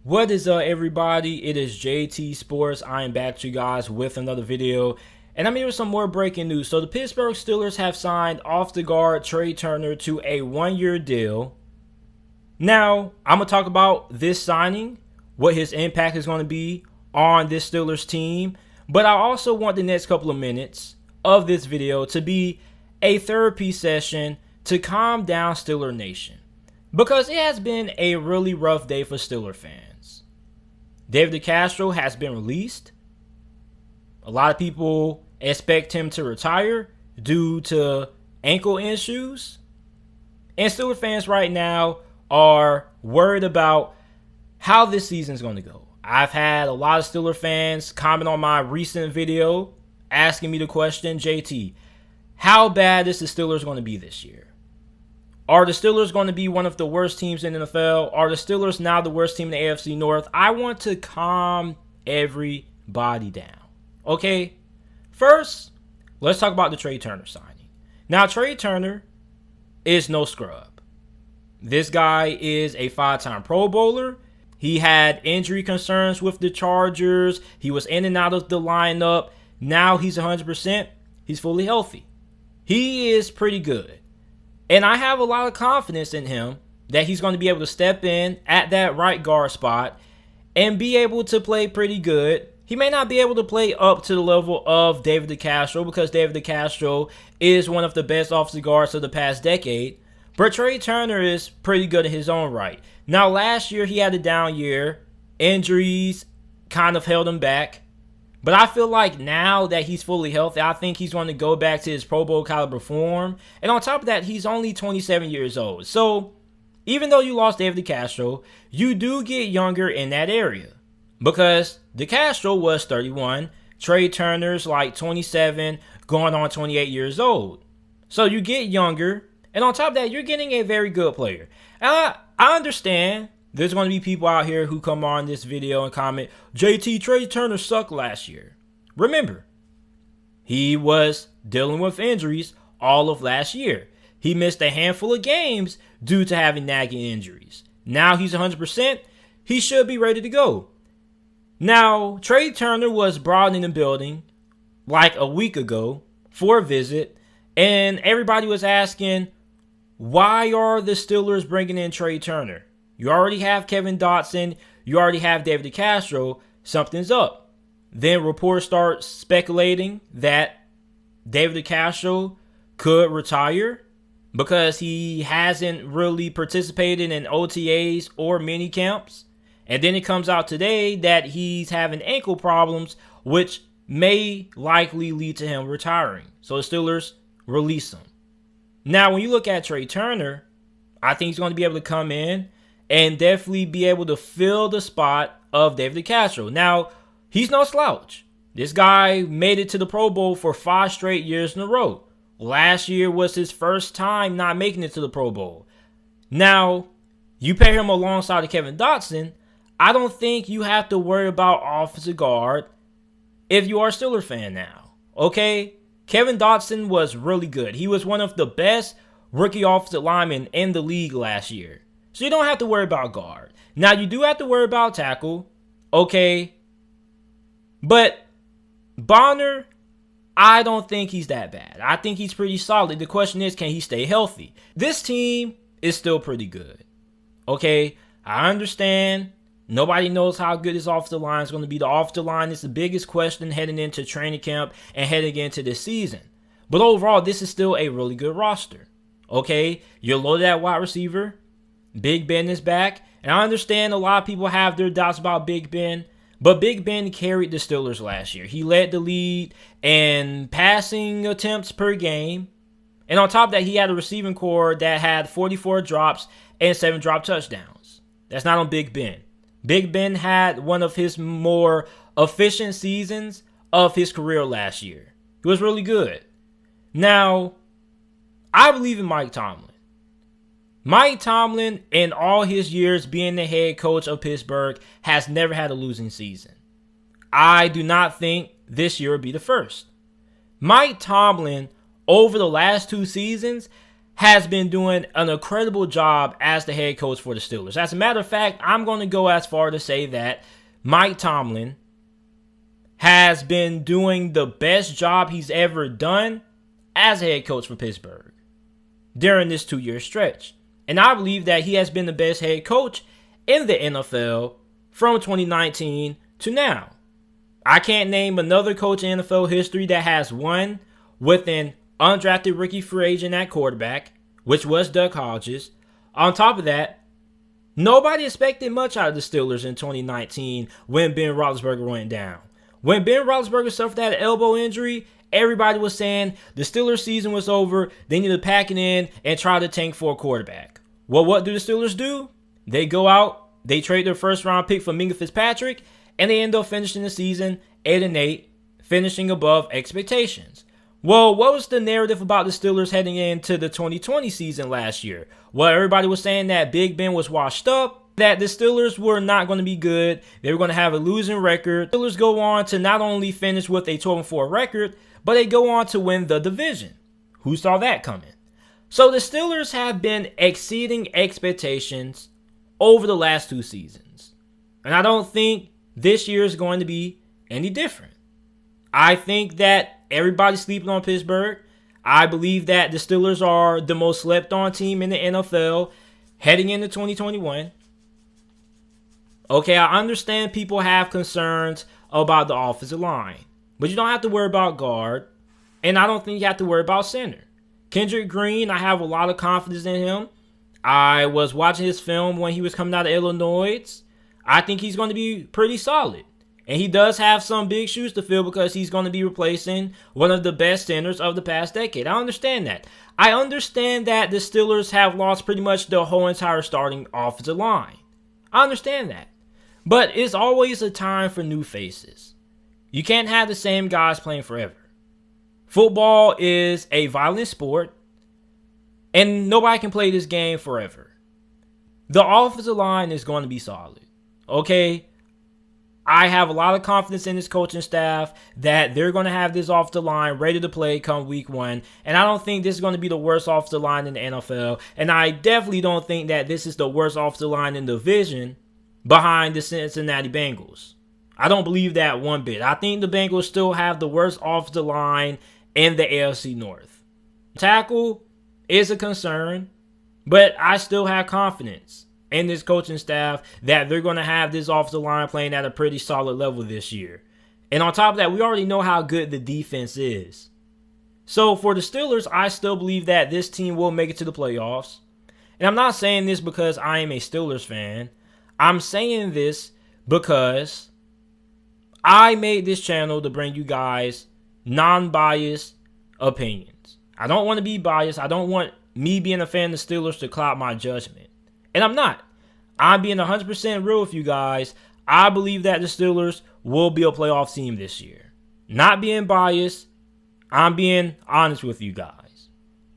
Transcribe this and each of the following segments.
What is up, everybody? It is JT Sports. I am back to you guys with another video, and I'm here with some more breaking news. So the Pittsburgh Steelers have signed off the guard Trai Turner to a one-year deal. Now, I'm going to talk about this signing, what his impact is going to be on this Steelers team, but I also want the next couple of minutes of this video to be a therapy session to calm down Steeler Nation, because it has been a really rough day for Steeler fans. David Decastro has been released. A lot of people expect him to retire due to ankle issues. And Steeler fans right now are worried about how this season is going to go. I've had a lot of Steeler fans comment on my recent video asking me the question, JT, how bad is the Steelers going to be this year? Are the Steelers going to be one of the worst teams in the NFL? Are the Steelers now the worst team in the AFC North? I want to calm everybody down. Okay? First, let's talk about the Trai Turner signing. Now, Trai Turner is no scrub. This guy is a 5-time Pro Bowler. He had injury concerns with the Chargers. He was in and out of the lineup. Now he's 100%. He's fully healthy. He is pretty good. And I have a lot of confidence in him that he's going to be able to step in at that right guard spot and be able to play pretty good. He may not be able to play up to the level of David Decastro, because David Decastro is one of the best offensive guards of the past decade. But Trai Turner is pretty good in his own right. Now, last year he had a down year. Injuries kind of held him back. But I feel like now that he's fully healthy, I think he's going to go back to his Pro Bowl caliber form. And on top of that, he's only 27 years old. So even though you lost David Decastro, you do get younger in that area. Because Decastro was 31. Trai Turner's like 27, going on 28 years old. So you get younger. And on top of that, you're getting a very good player. And I understand there's going to be people out here who come on this video and comment, JT, Trai Turner sucked last year. Remember, he was dealing with injuries all of last year. He missed a handful of games due to having nagging injuries. Now he's 100%. He should be ready to go. Now, Trai Turner was brought in the building like a week ago for a visit, and everybody was asking, why are the Steelers bringing in Trai Turner? You already have Kevin Dotson. You already have David Decastro. Something's up. Then reports start speculating that David Decastro could retire because he hasn't really participated in OTAs or mini camps. And then it comes out today that he's having ankle problems, which may likely lead to him retiring. So the Steelers release him. Now, when you look at Trai Turner, I think he's going to be able to come in and definitely be able to fill the spot of David Decastro. Now, he's no slouch. This guy made it to the Pro Bowl for 5 straight years in a row. Last year was his first time not making it to the Pro Bowl. Now, you pair him alongside of Kevin Dotson, I don't think you have to worry about offensive guard if you are a Steelers fan now. Okay? Kevin Dotson was really good. He was one of the best rookie offensive linemen in the league last year. So you don't have to worry about guard. Now, you do have to worry about tackle, okay? But Bonner, I don't think he's that bad. I think he's pretty solid. The question is, can he stay healthy? This team is still pretty good, okay? I understand. Nobody knows how good his offensive line is going to be. The offensive line is the biggest question heading into training camp and heading into this season. But overall, this is still a really good roster, okay? You're loaded at wide receiver. Big Ben is back, and I understand a lot of people have their doubts about Big Ben, but Big Ben carried the Steelers last year. He led the league in passing attempts per game, and on top of that, he had a receiving core that had 44 drops and 7 drop touchdowns. That's not on Big Ben. Big Ben had one of his more efficient seasons of his career last year. He was really good. Now, I believe in Mike Tomlin. Mike Tomlin, in all his years being the head coach of Pittsburgh, has never had a losing season. I do not think this year will be the first. Mike Tomlin, over the last 2 seasons, has been doing an incredible job as the head coach for the Steelers. As a matter of fact, I'm going to go as far to say that Mike Tomlin has been doing the best job he's ever done as a head coach for Pittsburgh during this 2-year stretch. And I believe that he has been the best head coach in the NFL from 2019 to now. I can't name another coach in NFL history that has won with an undrafted rookie free agent at quarterback, which was Doug Hodges. On top of that, nobody expected much out of the Steelers in 2019 when Ben Roethlisberger went down. When Ben Roethlisberger suffered that elbow injury, everybody was saying the Steelers season was over. They need to pack it in and try to tank for a quarterback. Well, what do the Steelers do? They go out, they trade their first round pick for Minka Fitzpatrick, and they end up finishing the season 8-8, finishing above expectations. Well, what was the narrative about the Steelers heading into the 2020 season last year? Well, everybody was saying that Big Ben was washed up, that the Steelers were not going to be good, they were going to have a losing record. The Steelers go on to not only finish with a 12-4 record, but they go on to win the division. Who saw that coming? So the Steelers have been exceeding expectations over the last 2 seasons. And I don't think this year is going to be any different. I think that everybody's sleeping on Pittsburgh. I believe that the Steelers are the most slept on team in the NFL heading into 2021. Okay, I understand people have concerns about the offensive line, but you don't have to worry about guard, and I don't think you have to worry about center. Kendrick Green, I have a lot of confidence in him. I was watching his film when he was coming out of Illinois. I think he's going to be pretty solid. And he does have some big shoes to fill because he's going to be replacing one of the best centers of the past decade. I understand that. I understand that the Steelers have lost pretty much the whole entire starting offensive line. I understand that. But it's always a time for new faces. You can't have the same guys playing forever. Football is a violent sport, and nobody can play this game forever. The offensive line is going to be solid. Okay? I have a lot of confidence in this coaching staff that they're going to have this offensive line ready to play come week 1. And I don't think this is going to be the worst offensive line in the NFL. And I definitely don't think that this is the worst offensive line in the division behind the Cincinnati Bengals. I don't believe that one bit. I think the Bengals still have the worst offensive line in the AFC North. Tackle is a concern, but I still have confidence in this coaching staff that they're going to have this offensive line playing at a pretty solid level this year. And on top of that, we already know how good the defense is. So for the Steelers, I still believe that this team will make it to the playoffs. And I'm not saying this because I am a Steelers fan. I'm saying this because I made this channel to bring you guys non-biased opinions. I don't want to be biased. I don't want me being a fan of the Steelers to cloud my judgment. And I'm not. I'm being 100% real with you guys. I believe that the Steelers will be a playoff team this year. Not being biased. I'm being honest with you guys.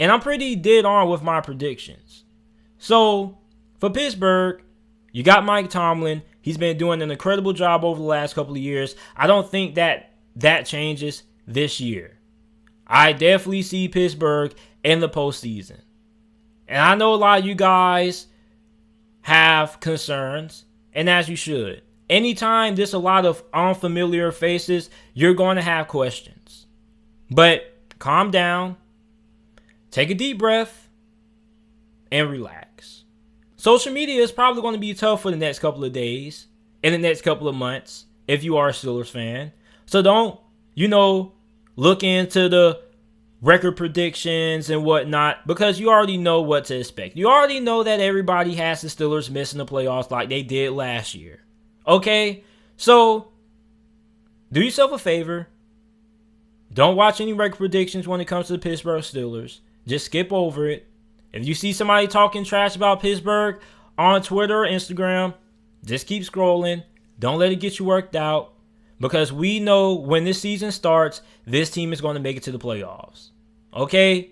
And I'm pretty dead on with my predictions. So, for Pittsburgh, you got Mike Tomlin. He's been doing an incredible job over the last couple of years. I don't think that changes this year. I definitely see Pittsburgh in the postseason. And I know a lot of you guys have concerns, and as you should. Anytime there's a lot of unfamiliar faces, you're going to have questions. But calm down, take a deep breath, and relax. Social media is probably going to be tough for the next couple of days, in the next couple of months, if you are a Steelers fan. So don't, look into the record predictions and whatnot, because you already know what to expect. You already know that everybody has the Steelers missing the playoffs like they did last year. Okay? So, do yourself a favor. Don't watch any record predictions when it comes to the Pittsburgh Steelers. Just skip over it. If you see somebody talking trash about Pittsburgh on Twitter or Instagram, just keep scrolling. Don't let it get you worked out. Because we know when this season starts, this team is going to make it to the playoffs. Okay?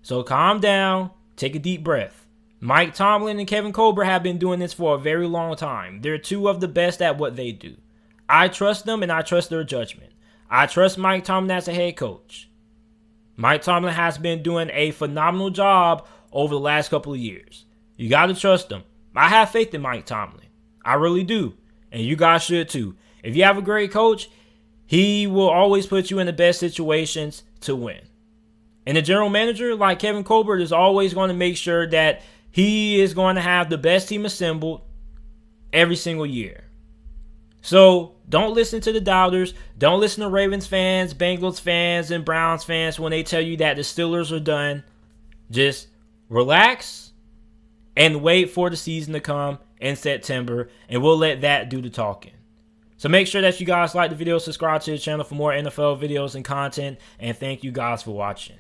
So calm down. Take a deep breath. Mike Tomlin and Kevin Colbert have been doing this for a very long time. They're two of the best at what they do. I trust them and I trust their judgment. I trust Mike Tomlin as a head coach. Mike Tomlin has been doing a phenomenal job over the last couple of years. You got to trust him. I have faith in Mike Tomlin. I really do. And you guys should too. If you have a great coach, he will always put you in the best situations to win. And the general manager, like Kevin Colbert, is always going to make sure that he is going to have the best team assembled every single year. So don't listen to the doubters. Don't listen to Ravens fans, Bengals fans, and Browns fans when they tell you that the Steelers are done. Just relax and wait for the season to come in September, and we'll let that do the talking. So make sure that you guys like the video, subscribe to the channel for more NFL videos and content, and thank you guys for watching.